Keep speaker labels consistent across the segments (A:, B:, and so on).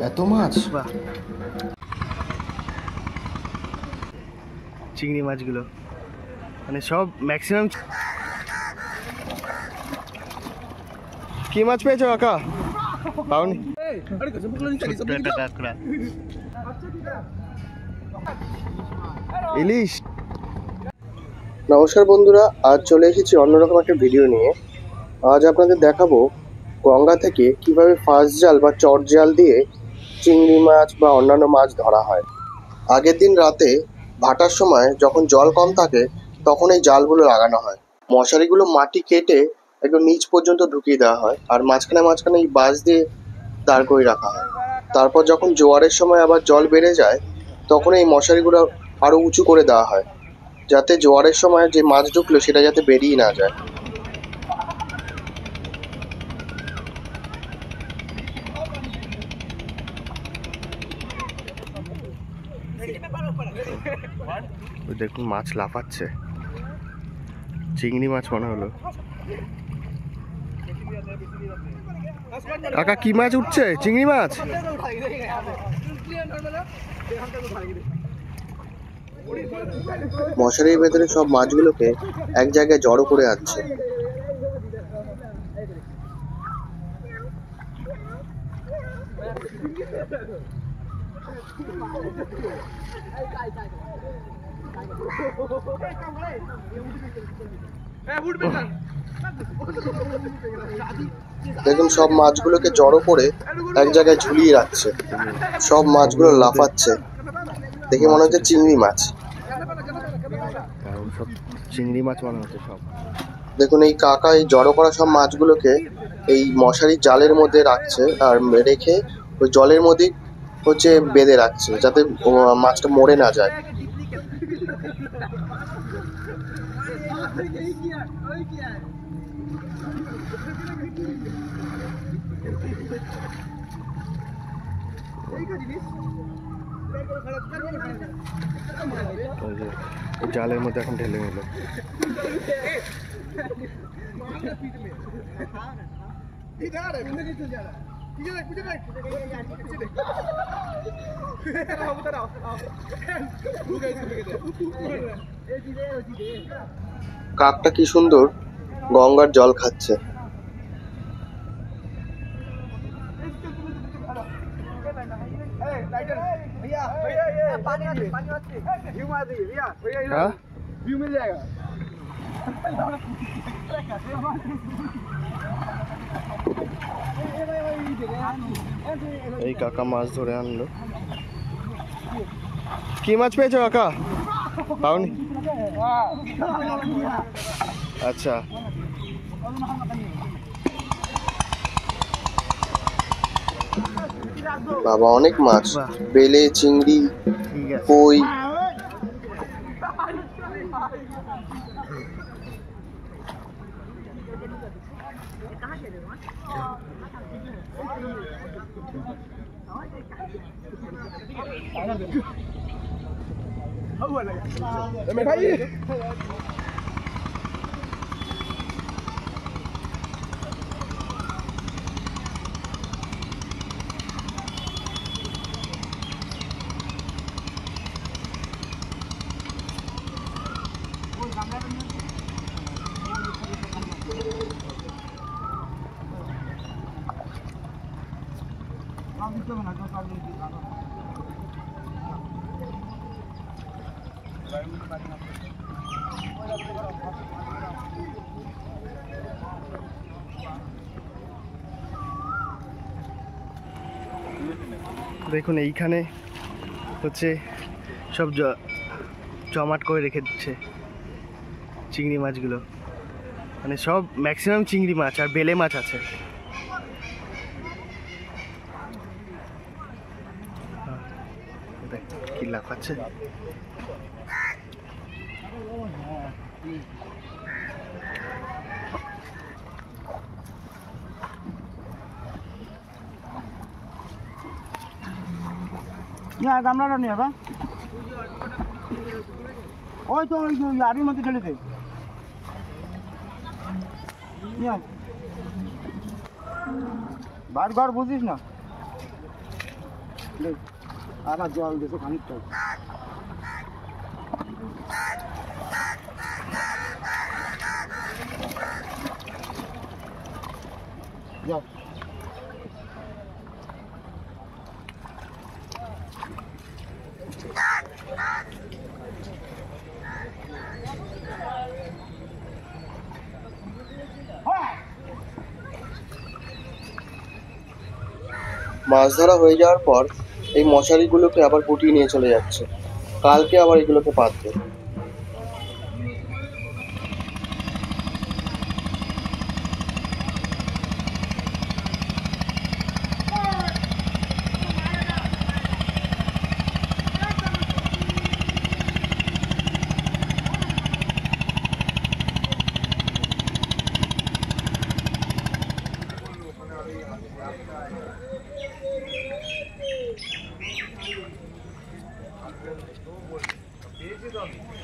A: এত মাছ, বাহ। চিংড়ি মাছগুলো মানে সব ম্যাক্সিমাম। কি মাছ পেয়েছো কাকা? পাওনি? একটা কাঁকড়া, ইলিশ। নমস্কার বন্ধুরা, আজ চলে এসেছি অন্যরকম একটা ভিডিও নিয়ে। আজ আপনাদের দেখাবো গঙ্গা থেকে কিভাবে ফাঁস জাল বা চট জাল দিয়ে চিংড়ি মাছ বা অন্যান্য মাছ ধরা হয়। আগের দিন রাতে ভাটার সময় যখন জল কম থাকে তখন এই জালগুলো লাগানো হয়। মশারিগুলো মাটি কেটে একদম নিচ পর্যন্ত ঢুকিয়ে দেওয়া হয়, আর মাঝখানে মাঝখানে এই বাঁশ দিয়ে দাঁড় করে রাখা হয়। তারপর যখন জোয়ারের সময় আবার জল বেড়ে যায় তখন এই মশারিগুলো আরো উঁচু করে দেওয়া হয়, যাতে জোয়ারের সময় যে মাছ ঢুকলো সেটা যাতে বেরিয়ে না যায়। দেখুন মাছ লাফাচ্ছে, চিংড়ি মাছ মনে হলো। কাকা কি মাছ উঠছে? চিংড়ি মাছ। মশারির ভেতরে সব মাছগুলোকে এক জায়গায় জড়ো করে আনছে। দেখুন সব মাছগুলোকে জড়ো করে এক জায়গায় ঝুলিয়ে রাখছে। সব মাছগুলো লাফাচ্ছে, দেখে মনে হচ্ছে চিংড়ি মাছ। সব চিংড়ি মাছ মনে হচ্ছে সব। দেখুন এই কাকা এই জড়ো করা সব মাছগুলোকে এই মশারির জালের মধ্যে রাখছে, আর রেখে ওই জলের মধ্যে হচ্ছে বেঁধে রাখছে যাতে মাছটা মরে না যায়। জালের মধ্যে এখন ঢেলে নিল। কাকটা কি সুন্দর গঙ্গার জল খাচ্ছে। এই কাকা মাছ ধরে আনলো। কি মাছ পেয়েছো কাকা? পাওনি? আচ্ছা, বাবা অনেক মাছ, বেলে, চিংড়ি, কই। দেখুন এইখানে হচ্ছে সব জমাট করে রেখে দিচ্ছে চিংড়ি মাছগুলো, মানে সব ম্যাক্সিমাম চিংড়ি মাছ আর বেলে মাছ আছে। কি লাফাচ্ছে। গামলাটা নিয়ে বা ওই তো ওই আড়ির মধ্যে ঢেলেছে। বার ঘর বুঝিস না।
B: আবার জল দিয়েছে খানিকটা। যাও
A: মাছ ধরা হয়ে যাওয়ার পর এই মশারিগুলোকে আবার গুটিয়ে নিয়ে চলে যাচ্ছে। কালকে আবার এগুলোকে পাতবে।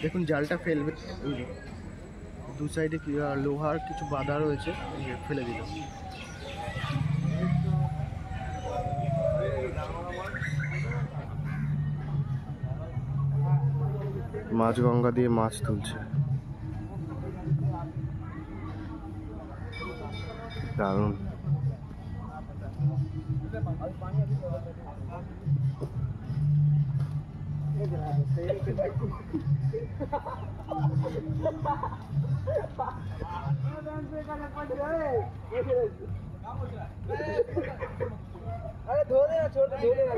B: দেখুন জালটা ফেলবে, দু সাইডে লোহার কিছু বাধা রয়েছে, ফেলে দিল। মাছ গঙ্গা দিয়ে মাছ তুলছে, দারুণ। अरे धो देना, छोड़ दे, धो देना,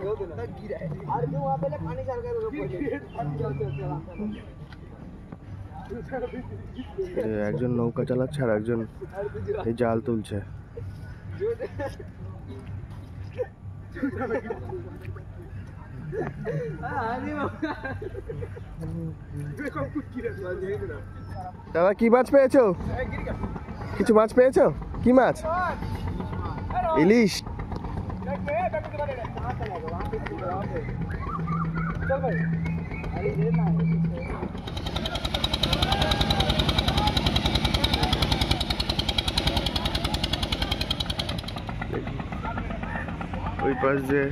B: धो देना, गिरा है। अरे तू वहाँ पहले पानी डाल कर একজন নৌকা চালাচ্ছে আর একজন এই জাল তুলছে। দাদা কি মাছ পেয়েছো? কিছু মাছ পেয়েছো? কি মাছ? ইলিশ। ওই পাশ দিয়ে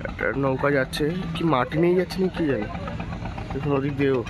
B: একটা নৌকা যাচ্ছে, কি মাটি নিয়ে যাচ্ছে না কি জানি, দেখুন ওদিক দিয়েও